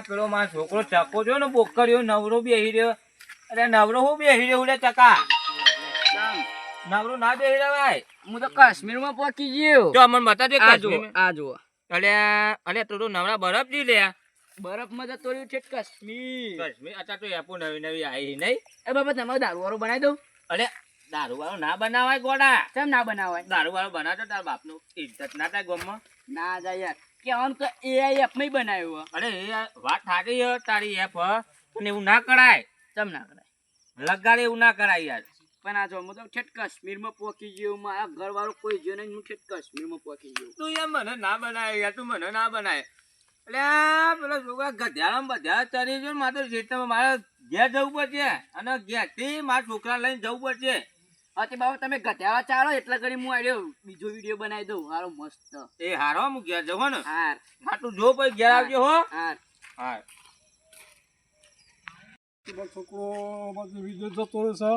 પેલો મારો છોકરો ચકો જો ને બોકર્યો નવરો બેહી રહ્યો. અરે નવરો હું બેહી રહ્યો લે ચકા? નવરો ના બેહી રહ્યો ભાઈ. હું તો કાશ્મીરમાં પહોંચી ગયો. જો મને બતાજો આ જુઓ, કાશ્મીર. આ જુઓ. અલે તું તો નવરા બરફ જી લે. બરફમાં જતો રહ્યું છે કાશ્મીર. કાશ્મીર અત્યારે તો એપો નવી નવી આવી નહીં. એ બાબા તમારે દારૂ વાળો બનાવી દઉં. અરે દારૂ વાળો ના બનાવાય ગોડા. કેમ ના બનાવાય? દારૂ વાળો બનાવતો તાર બાપનું ઇજ્જત ના થાય ગામમાં. ના જાય યાર. કેવાનું તો AI એપ માં બનાવ્યું. અરે એ વાત થાકી છે તારી એપ પણ એવું ના કરાય. કેમ ના કરાય? લગાડે એવું ના કરાય યાર. પણ આ જો હું તો ઠેઠ કાશ્મીરમાં પહોંચી ગયો. મારા ઘર વાળો કોઈ જો નહીં, હું ઠેઠ કાશ્મીરમાં પહોંચી ગયો. તું યાર મને ના બનાય યાર, તું મને ના બનાય. એટલે આ પેલો છોકરા ગધેડામાં બધા ચરી ગયો. મારે તો સીટમાં મારે ઘેર જવું પડશે અને ઘેરથી મારા છોકરા લઈને જવું પડશે. હા તે બાબા તમે ગધેડા ચાલો એટલે કરી હું આવ્યો બીજો વિડીયો બનાવી દઉં. હારો મસ્ત. એ હારો હું ઘેર જવું ને. હાર હા તું જો પછી ઘેર આવજો હો. હાર હા છોકરો વિજય જતો રહેશે.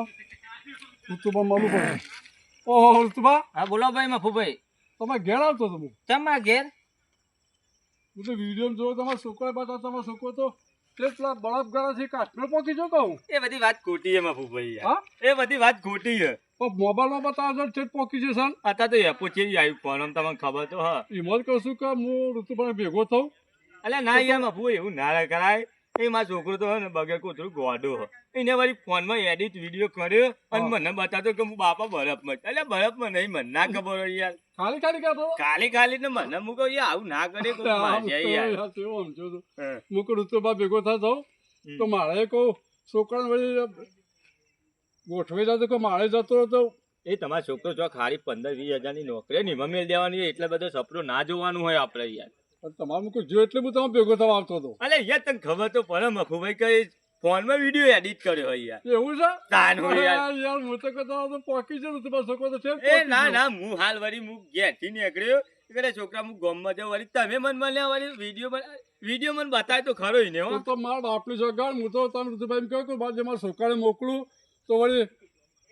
ઋતુબા માલું પડે. ઓહો ઋતુબા, હા બોલો ભાઈ મફુભાઈ. તમે ઘેર આવતો તમે? ચમ ઘેર હું તો વિડીયો જોયો તમારા છોકરા બતા. તમારો છોકરો તો કેટલા બળફ ગળા છે કાશ્મીર પહોંચી જો કહું. એ બધી વાત ખોટી છે મફુભાઈ યાર. હા એ બધી વાત ખોટી છે. પણ મોબાઈલમાં બતાવો છો ઠેઠ પહોંચી જશે ને. અત્યારે તો એપો છે આવ્યું ફોન તમને ખબર તો હા. એમાં જ કહું છું કે હું ઋતુબાને ભેગો થઉં. અલ્યા ના યાર મફુભાઈ એવું ના કરાય. એ મારો છોકરો તો હે ને બગર કોતરું ગોડો હો. એને વળી ફોનમાં એડિટ વિડીયો કર્યો અને મને બતાતો કે હું બાપા બરફમાં. એટલે બરફમાં નહીં, મને ના ખબર હોય યાર. ખાલી ખાલી કહેતો ખાલી ને મને મૂકો યાર આવું ના કરે કોઈ મારશે યાર. હું કહું ઋતુબા ભેગો થા જાઉં તો મારે કહું છોકરાને વળી ગોઠવાઈ જતો કે મારે જતો હતો. એ તમારો છોકરો જો ખાલી 15-20 હજારની નોકરી નિમા મેળ દેવાની એટલે બધો સપનો ના જોવાનું હોય આપણે યાર. પણ તમારું કોઈ જો એટલે હું તમે ભેગો થવા આવતો હતો. અલે યાર તને ખબર તો પડે મફુભાઈ કઈ ફોનમાં વિડીયો એડિટ કર્યો હોય યાર. એવું છે? તાન હોય યાર. યાર હું તો કહેતો હતો પોકી છે ઋતુબા છોકરો તો છે. એ ના ના હું હાલ વળી હું ઘેરથી નીકળ્યો કે છોકરા હું ગામમાં જાઉં વળી તમે મને મળ્યા વળી વિડીયો મને બતાય તો ખરો ને હો. તો મારા બાપની સગાડ હું તો તમે ઋતુભાઈ કહ્યું કે બાજુ મારા છોકરાને મોકલું તો વળી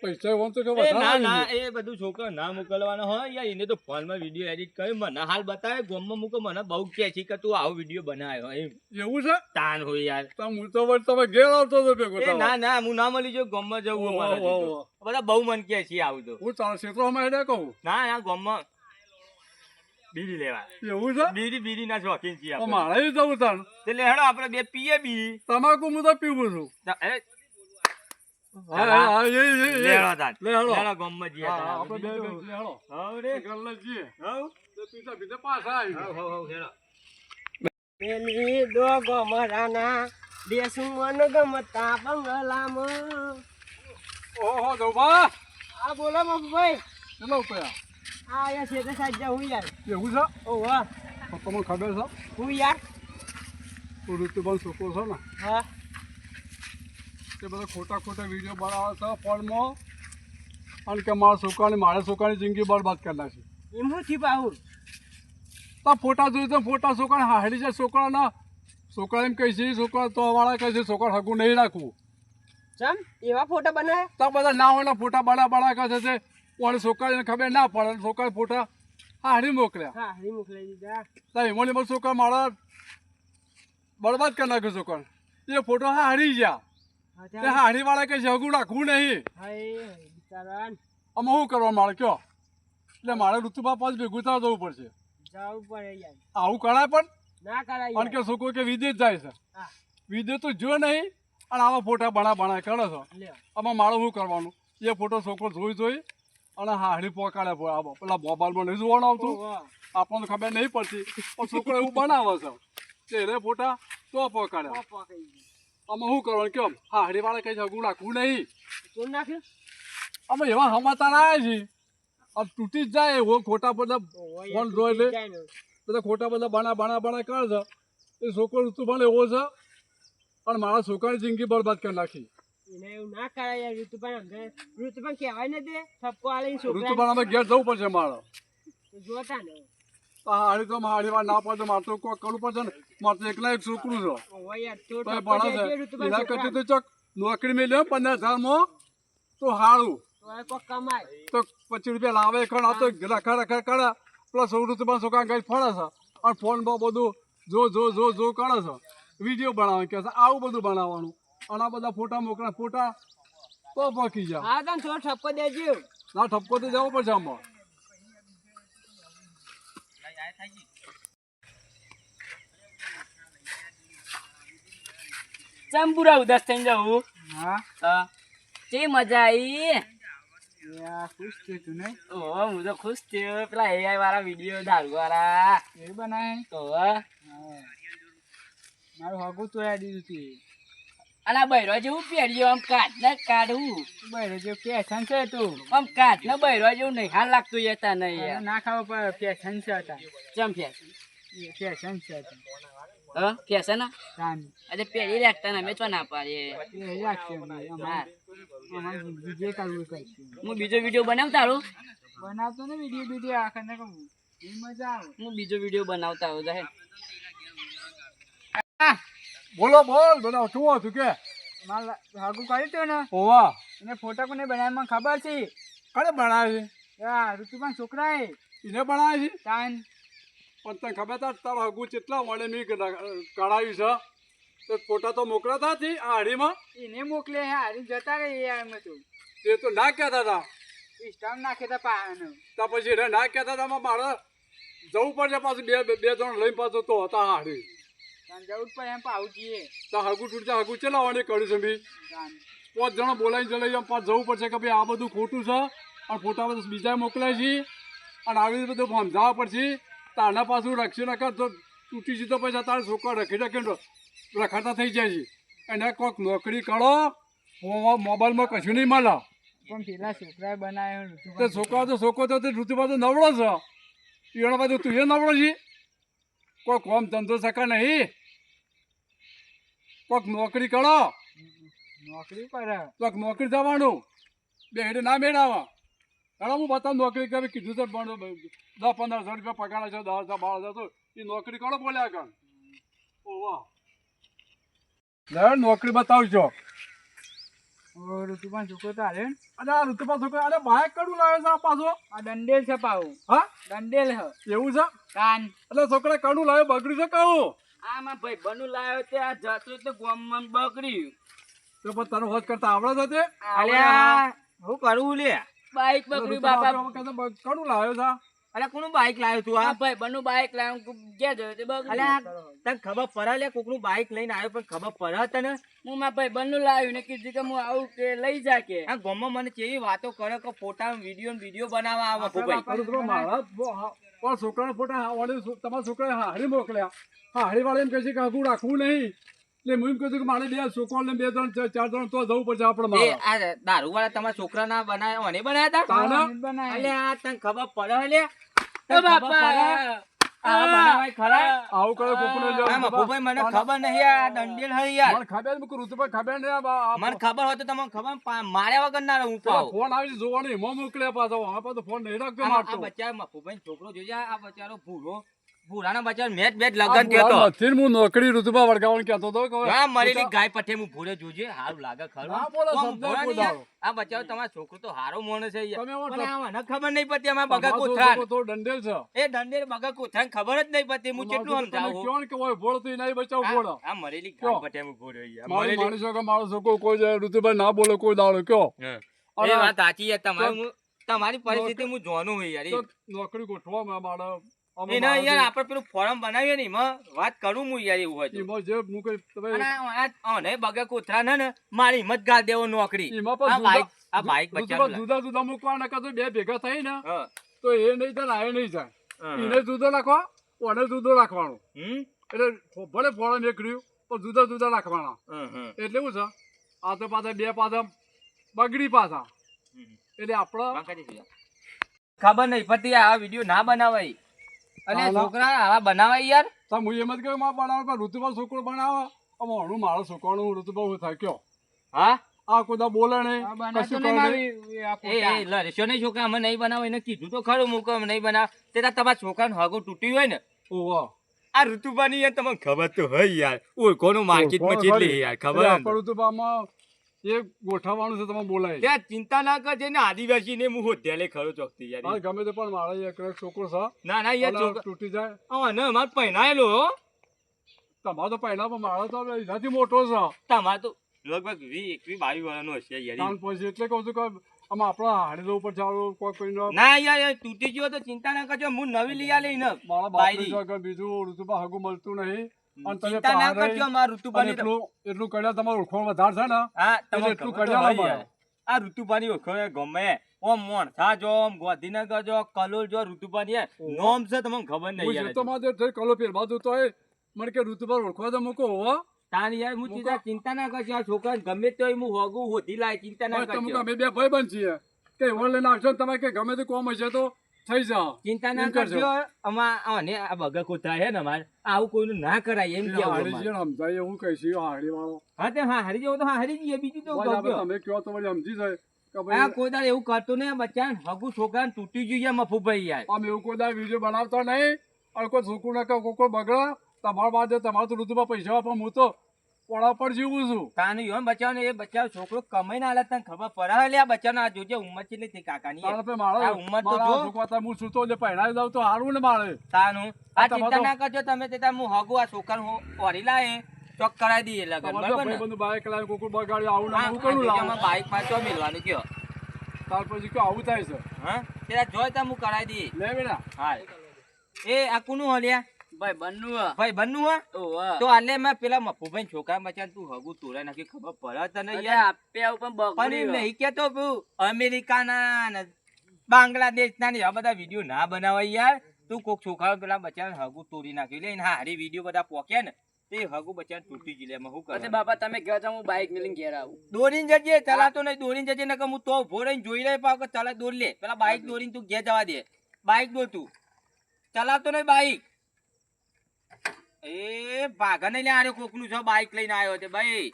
પૈસા વાંચો કે એ ના વધારે ના એ બધું છોકરો ના મોકલવાનો હોય યાર. એને તો ફોનમાં વિડીયો એડિટ કર્યો મને હાલ બતાવે ગામમાં મૂકો મને બહુ કહે છે કે તું આવો વિડીયો બનાવ્યો એમ. એવું છે? તાન હોય યાર. તો હું તો વળી તમે ઘેર આવતો હતો ભેગો એ થવા. ના ના હું ના મળી જો ગામમાં જવું અમારે બધા બહુ મન કહે છે આવું તો. હું તારા ક્ષેત્રમાં હેડે કહું. ના ના ગામમાં બીડી લેવા. એવું છે? બીડી ના શોખીન છીએ તો આપણે. મારે જવું તાણ. એટલે હેડો આપણે બે પીએ બીડી. તમાકુ હું તો પીવું છું. હા હા હા લેડો તાન. લે હેડો. લેડો ગામમાં જઈએ તાન. આપણે બે લે હેડો. હવ રે. ગલ્લે જઈએ. હવ. તો પીતા પીતા પાછા આવી. હવ હેડો. પેલી દો ગમરાના દેશમાં ગમતા બંગલામાં. ઓહો દોબા. આ બોલો મફુભાઈ. ચલો ઉપર. આ યાર છે સાજા હું યાર. એવું છે? ઓ વાહ. તો તમને ખબર છે? હું યાર. તો ઋતુબા છોકરો છે ને હા. તે બધા ખોટા ખોટા વિડીયો બનાવે છે ફોનમાં અને કે મારા છોકરાને મારા છોકરાની જિંદગી બરબાદ કરી નાખી. એમ હું થી પાહું. તો ફોટા જોઈ તો ફોટા છોકરાને હાડી જાય. છોકરા એમ કહે છે છોકરા તો વાળા કહે છે છોકરા હગું નહીં રાખવું. ચમ એવા ફોટા બનાવે? તો બધા ના હોય ફોટા બડા કહે છે પણ છોકરાને ખબર ના પડે. છોકરા ફોટા હાડી મોકલ્યા. હા હરી મોકલાઈ દીધા. તો એમાં એમાં છોકરા મારા બરબાદ કરી નાખ્યો છોકરા. એ ફોટો હારી ગયા. તે હાડી વાળા કહે છે હગું રાખવું નહીં. હાય બિચારાન. આમાં શું કરવા મારે કયો? એટલે મારે ઋતુબા પાસ ભેગું થવા જવું પડશે. જવું પડે યાર. આવું કરાય પણ ના કરાય કારણ કે છોકરો કે વિદેશ જાય છે. હા. વિદેશ તો જો નહીં અને આવા ફોટા બના કરે છે. લ્યો. આમાં મારે શું કરવાનું? એ ફોટો છોકરો જોઈ અને હાડી પોકાડે પેલા મોબાઈલમાં નહીં જોવાનું આવતું. વાહ. આપણને ખબર નહીં પડતી પણ છોકરો એવું બનાવે છે કે એને ફોટા તો પોકાડે. પાપા કઈ ગયું. આમાં શું કરવાનું કેમ? હાડી વાળા કઈ હગું રાખવું નહીં. કોણ નાખ્યું? અમે એવા સમાચાર આવ્યા છીએ આમ તૂટી જ જાય એવો ખોટા બધા ફોન જોઈ લે બધા ખોટા બધા બના કરે છે. એ છોકરો ઋતુભાન એવો છે અને મારા છોકરાની જિંદગી બરબાદ કરી નાખી. એને એવું ના કરાય યાર. ઋતુભાન કહેવાય ને તે ઠપકો આલે છોકરા. ઋતુભાન અમે ઘેર જવું પડશે મારે. જોતા ને તો હાડી તો હાડીમાં ના પડે મારે તો કોઈ કરવું પડશે ને. મારે તો એકલા એક છોકરું છે ઓય યાર તો તો એ ઠપકો ભણે દેજે છે. ઋતુભાન એના છોકરા. કરતી તો ચોક નોકરી મેળ્યો 15,000 તો સારું. તો એ કોક કમાય. તો 25 રૂપિયા લાવે ખણ આ તો રખા કરે પ્લસ ઋતુભાન છોકરા કઈ ફળે છે અને ફોનમાં બધું જો કરે છે. વિડીયો બનાવવાનું કે છે આવું બધું બનાવવાનું અને આ બધા ફોટા મોકલા ફોટા તો પકી જાવ હા તને થોડો ઠપકો દેજો ના ઠપકો તો જવો પડશે આમાં ચંપુરા ઉદાસ થઈને જવું હા જે મજા આવી ખુશ થયો તું નહીં ઓહો હું તો ખુશ થયો પેલા AI વાળા વિડીયો દારૂ વાળા એ બનાય ઓહો મારું હગું તોયા દીધું તું અને આ બૈરો જેવું પહેર્યું આમ કાચ ને કાઢવું બરાબર જે ફેશન છે તું આમ કાચ ને બૈરો જેવું નહીં હાલ લાગતું યતા નહીં યાર ના ખાવા પર ફેશન છે હતા ચમ ફેશન ફેશન છે હતા હા ફેશન તાન અરે પહેરી રાખતા ને અમે તો ના પાડીએ એ રાખશે અમારે જે કરવું કરશું હું બીજો વિડીયો બનાવ તારું બનાવતો ને વિડીયો આખા ને કહું એ મજા આવે હું બીજો વિડીયો બનાવતા આવું જાહે બોલો બોલ બનાવ શું હતું કે મારે હગું કર્યું હતું ને ઓવા એને ફોટા કોને બનાવ્યા મને ખબર છે કને બનાવે હા ઋતુભાઈ છોકરાએ છે એને બનાવે છે તાન પણ તને ખબર હતા તારા હગું કેટલા મળે મેં કઢાવ્યું છે તો ફોટા તો મોકલાતા હતી આ હાડીમાં એને મોકલે હા હારી જતા રહી યાર મેં તું તે તો ના કહેતા હતા સ્ટામ નાખે તા પાનો તો પછી એને ના કહેતા હતા મારે જવું પડશે પાછું બે જણ લઈને પાછું તો હતા હાડી તાન જવું જ પડે એમ પાવું જઈએ તો હગું તૂટતા હગું ચલાવવાની કર્યું છે મેં તાન 5 જણા બોલાવીને ચલાવી એમ પાછું જવું પડશે કે ભાઈ આ બધું ખોટું છે અને ફોટા બધા બીજા મોકલાય છે અને આવી રીતે બધું સમજાવવા પડશે તારના પાછું રક્ષી નકર તો તૂટી છે તો પછી તારા છોકરા રખી રાખીને રખાતા થઈ જાય છે એને કોઈક નોકરી કરો મોબાઈલમાં કશું નહીં મળે પણ પેલા છોકરાએ બનાવ્યો તે છોકરા તો ઋતુબા તો નવડો છે એના બાજુ તું એ નવડો છે કોઈ કોમ ધંધો શકા નહીં કોઈક નોકરી કરો નોકરી કરે કોઈક નોકરી જવાનું બે હેડે ના મેળાવા ઘણા હું બતાવ નોકરી કરી કીધું છે પણ 10-15 હજાર રૂપિયા પગાર છે 10,000-12,000 તો એ નોકરી કરો બોલ્યા કર ઓ વાહ લે નોકરી બતાવજો ઋતુભાઈ છોકરો તો હારે અને આ ઋતુબા છોકરા અરે બાઇક કડું લાવે છે આ પાછો આ દંડેલ છે પાવું હા દંડેલ હ એવું છે કાન એટલે છોકરા કડું લાવે બગડ્યું છે કહું આમાં ભાઈ બનુ લાવ્યો તે આ જતો તો ગોમમાં બગડ્યું તો પણ તને હોજ કરતા આવડે છે તે અલ્યા હું કરવું લે બાઈક બગડ્યું બાપા કડું લાવ્યો છે અરે કોનું બાઈક લાવ્યો તું આ આ ભાઈ બનુ બાઈક લાવ્યો ગયા જોયો તે અલ્યા બગડ્યું તને ખબર પડે લે કોકનું બાઈક લઈને આવ્યો પણ ખબર પડે તને હું મારા ભાઈ બનુ લાવ્યું ને કીધું કે હું આવું કે લઈ જા કે આ ગામમાં મને કેવી વાતો કરે કે ફોટા વિડીયો બનાવવા આવે ભાઈ કડું મારા પણ છોકરાના ફોટા તમારા છોકરા હાડી મોકલ્યા હાડી વાળા એમ કહે છે કે હગું રાખવું નહીં એટલે હું એમ કહું છું કે મારે 2 છોકરા ને 2 જણ 4 જણ તો જવું પડશે આપણે એ મારે આ દારૂ વાળા તમારા છોકરા ના બનાવ્યા મને બનાવ્યા હતા તાના બનાય અલ્યા તને ખબર પડે લે ઓ બાપા આ બનાવાય ખરા આવું કરે કોકને આ મફુભાઈ મને ખબર નહીં આ દંડેલ હે યાર મને ખબર નથી ઋતુભાઈ ખબર નહીં મને ખબર હોય તો તમને ખબર માર્યા વગર ના રહું પાવ ફોન આવી જોવાનું એમાં મોકલ્યા પાછો આ પાછો ફોન નહીં રાખતો આ મારતો બચ્ચા મફુભાઈ છોકરો જોજે આ બચારો ભૂરાના બચારો મેચ લાગન કેતો નથી હું નોકરી ઋતુભા વળગાવવાનું કહેતો હતો કે આ મરેલી ગાય પઠે હું ભૂરે જોજે હારું લાગે ખરું ના બોલો આમ શબ્દ ભૂરા નહીં બોલાવો. યાર. આ બચારો તમારો છોકરો તો હારો માણસ છે યાર. તમે એવો પણ આ મને ખબર નહીં પડતી અમારા બગા તમારો કોથરાન છોકરો તો દંડેલ છે એ દંડેર બગા કોથરાન ખબર જ નહીં પડતી હું કેટલું સમજાવું ક્યાં કે હોય ભોળ તો નહીં બચાવ ભોળ આ મરેલી ગાય કયો? પઠે હું ભૂરે યાર. મારી મરેલી માણસો કે મારો છોકરો કોઈ જાય ઋતુભાઈ ના બોલે કોઈ દાડો કયો હા. અરે, એ વાત સાચી છે તમારી પરિસ્થિતિ હું જાણું છું યાર તો નોકરી ગોઠવા મારા એના યાર આપણે પેલું ફોરમ બનાવીએ ને એમાં વાત કરું હું યાર એવું હોય તો. એમાં જે હું કઈ તમે અને આને બગા કોથરા ને મારી હિંમત ગાળ દેવો નોકરી એમાં આ પણ બાઈક આ બાઈક ઋતુભા બચાવ જુદા જુદા મૂકવા નકા તો બે ભેગા થઈ ને હા તો એ નહીં થાય ને આ નહીં જાય હા. એને જુદો રાખવા ઓને જુદો રાખવાનો હમ? એટલે ભલે ફોળો નીકળ્યું પણ જુદા જુદા રાખવાના હમ. એટલે શું છે આ તો પાછા બે પાછા બગડી પાછા હમ. એટલે આપણે વાંકાજી થઈ જા. ખબર નહીં પડતી આ વિડીયો ના બનાવાય અને ના, ના. છોકરા આવા બનાવાય યાર તો હું એમ જ કહ્યું મારે બનાવે પણ ઋતુભા છોકરો બનાવે આમ હણું મારો છોકરાનું ઋતુભા હું થાક્યો હા આ કોઈ દા બોલે નહીં આ બનાવતો કશું નહીં કરે મારી નહીં. આ એ ફોટા. લડશો નહીં છોકરા અમે નહીં બનાવો એને કીધું તો ખરું મૂકો અમે નહીં બનાવ તે તાર તમારા છોકરાનું હગું તૂટ્યું હોય ને ઓહો. આ ઋતુબાની યાર તમને ખબર તો હોય યાર ઓળખોનું માર્કેટમાં ઓળખો કેટલી ખરી. યાર એટલે ખબર આપણે ઋતુભામાં એ ગોઠવવાનું છે તમે બોલાય ત્યાં ચિંતા ના કરજે ને આદિવાસી ને હું હોટેલે ખરો ચોકતી યાર હા, ગમે તે પણ મારા એક છોકરો છે ના ના યાર અને છોકરા તૂટી જાય અને અમાર પહેરાયેલો હો તમારો તો પહેલામાં મારો તો હવે એનાથી મોટો છે તમારે તો લગભગ 21-22 વર્ષનો હશે યાર તાણ પછી એટલે કહું છું કે આમાં આપણા હાડે ઉપર ચાલો કોઈનો ના યાર એ તૂટી ગયો તો ચિંતા ના કરજો હું નવી લઈ આલી ને મારા બાપની આગળ બીજું ઋતુમાં હગું મળતું નહીં અને તમે ચિંતા ના પહાડે કરજો મારા ઋતુપાની તો એટલું કર્યા તમારું ઓળખણ વધારે છે ને હા એટલે તમે એટલું ખબર તો કર્યા હોય અમારે. યાર. આ ઋતુપાની ઓળખો ગમે ઓમ મોણસા જો ઓમ ગાંધીનગર જો કલોલ જો ઋતુપાની યાર નોમ છે તમને ખબર નહીં હું યાર જેતો માં જે કલો પહેરવા દઉં તો એ મને કે ઋતુમાં ઓળખવા તો મૂકો હોવા તાન યાર હું ચિંતા ના કરજો આ છોકરા ગમે તો હું હોગું હોધી લાય ચિંતા ના બસ તમે કરજો અમે બે ભાઈ બન છીએ કે એવોર્ડ લઈને આવશો ને તમે કે ગમે તે કોમ હશે તો થઈ જાઓ ચિંતા ના એમ કરજો. કરજો અને આ બગા કોતરા છે ને અમારે આવું કોઈનું ના કરાય એમ કેવું હારી અમારે. જીએ સમજાય એવું કહીશું હારી વાળો હા તે હા હારી જેવો તો હા હારી જઈએ બીજું તો ભાઈ કહું આપણે તમે કહો તો વળી સમજી જાય કે આ ભાઈ કોઈ દાડે એવું કરતો ને બચ્ચા હગુ છોકરાને તૂટી જોઈએ મફુભાઈ યાર આમ એવું કોઈ દાડો વિડીયો બનાવતા નહીં અને કોઈ છોકરું ના કહો કોઈ બગડે તમારા બાદ તમારે તો ઋતુમાં પૈસા આપો હું તો પોળા પર જીવું છું તાનું યોન બચાવને એ બચાવ છોકરો કમાઈને આલે તને ખબર પડે લે આ બચ્ચાનો આ જોજે ઉંમર કેટલી થઈ કાકાની તારા યાર. પે મારા આ ઉંમર તો મારા જો. છોકરા તો હું સૂતો એટલે પહેરાવી દઉં તો હારું ને મારે તાનું આ તમારો ચિંતા તો- ના કરજો તમે તે તાર હું હગુ આ છોકરાને ઓરી લાય ચોક કરાવી દઈએ લગન તમારે તો બરાબર ને ભાઈબંધુ બાઈક લાવી કોકું બગાડી આવું હા, ને આવું આ કરું જોજે લાવું આમાં બાઈક માં ચો મેલવાનું કયો ત્યાર પછી કયો આવું થાય છે હા તેરા જોઈ તા હું કરાવી દઈએ લે બેટા હા એ આ કોનું હલ્યા ભાઈ બન્નું હે. ભાઈ બન્નું હા ઓવે. તો આલે મેં પેલા મફુભાઈ છોકરા બચાન તું હગુ તોડાઈ નાખી ખબર પડે તને અરે યાર આપ્યા ઉપર પણ બગડ્યું એમ હે. નહીં કેતો બહુ અમેરિકાના ને બાંગ્લાદેશના ને આ બધા વિડીયો ના બનાવાય યાર તું કોક છોકરા પેલા બચાને હગુ તોડી નાખ્યું લે હારી વિડીયો બધા પોક્યા ને તે હગુ બચાને તૂટી ગયું લે એમાં શું અરે કરે બાપા તમે કહો છો હું બાઈક મેલીને ઘેર આવું. દોરીને જજે ચલાતો નહીં દોરીને જજે નકર હું તો ઉભો રહીને જોઈ લે પાવ કે ચલા દોર લે પેલા બાઈક દોરીને તું ઘેર જવા દે બાઈક દોર તું ચલાતો નહીં બાઈક એ ભાગા નહીં લે આરે કોકનું છે બાઈક લઈને આવ્યો તે ભાઈ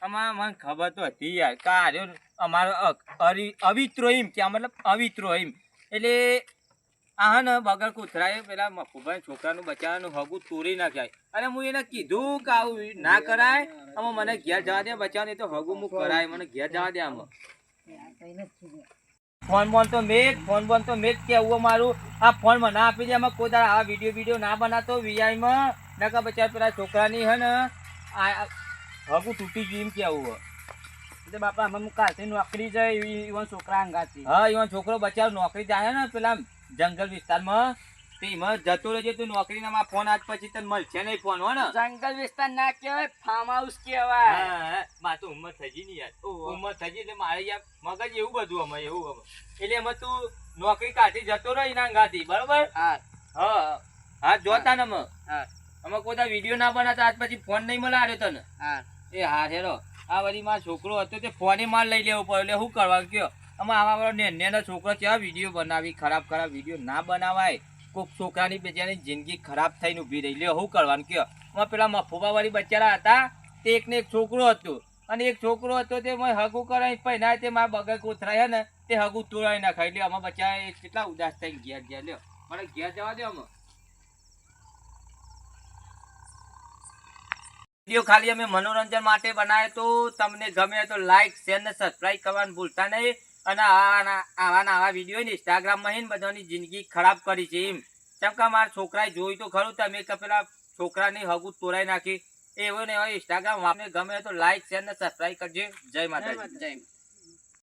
આમાં મને ખબર તો હતી યાર કાર્યો અમારો અવિત્રો એમ કે મતલબ અવિત્રો એમ એટલે આ ને બગર કૂતરાએ પેલા મફુભાઈ છોકરાનું બચારાનું હગું તોડી નાખ્યા અને હું એને કીધું કે આવું ના કરાય આમાં મને ઘેર જવા દે બચાવ તો હગું હું કરાય મને ઘેર જવા દે આમાં ફોન બોન તો મેં કેવું મારું આ ફોન મને આપી દે આમાં કોઈ દાડો આવા વિડીયો ના બનાતો વીઆઈ માં નકા બચારા પેલા છોકરાની હે ને આ હગું તૂટી ગયું એમ કેવું એટલે બાપા અમે હું કાલથી નોકરી જાય એવા છોકરા અંગાથી. હા એમાં છોકરો બચારો નોકરી જાય ને પેલા જંગલ વિસ્તારમાં તે એમાં જતો રહેજે તું નોકરીના માં ફોન આજ પછી તને મળશે નહીં ફોન હો ને જંગલ વિસ્તાર ના કહેવાય ફાર્મ હાઉસ કહેવાય. હા, મારે તો ઉંમર થઈ ગઈ ને યાર ઉંમર થઈ ગઈ એટલે મારે યાર મગજ એવું બધું અમે એવું અમે એટલે એમાં તું નોકરી કાઢી જતો રહે એના અંગાથી બરોબર હા હા હા જોતા ને અમે હા અમે કોઈ દા વિડીયો ના બનાવતા આજ પછી ફોન નહીં મળે આર્યો તને હા. એ હા હેરો આ વળી મારો છોકરો હતો તે ફોને માર લઈ લેવો પડે એટલે શું કરવાનું કયો આમાં આવા વાળો નેનો છોકરો કેવા વિડીયો બનાવી ખરાબ વિડીયો ના બનાવાય કોક છોકરાની બેચારાની જિંદગી ખરાબ થઈને ઊભી રહી લે શું કરવાનું કયો એમાં પેલા મફુબા વાળી બચારા હતા તે એકને એક છોકરો હતો અને એક છોકરો હતો તે મેં હગું કરાવી પહેલા તે મારા બગર કોથરાયા ને તે હગું તોડાવી નાખાય એટલે આમાં બચારા કેટલા ઉદાસ થઈને ઘેર ગયા લ્યો મને ઘેર જવા દે આમાં વિડીયો ખાલી અમે મનોરંજન માટે બનાવે તો તમને ગમે તો લાઈક શેર ને સબસ્ક્રાઇબ કરવાનું ભૂલતા નહીં અને આવા વિડીયો ઇન્સ્ટાગ્રામમાં બધાની જિંદગી ખરાબ કરી છે એમ કેમ કે મારા છોકરાએ જોયું તો ખરું તમે કે પેલા છોકરાની હગું તોડાઈ નાખી એવો ને એવો ઇન્સ્ટાગ્રામ ગમે તો લાઈક શેર ને સબસ્ક્રાઇબ કરજો જય માતાજી જય માતા.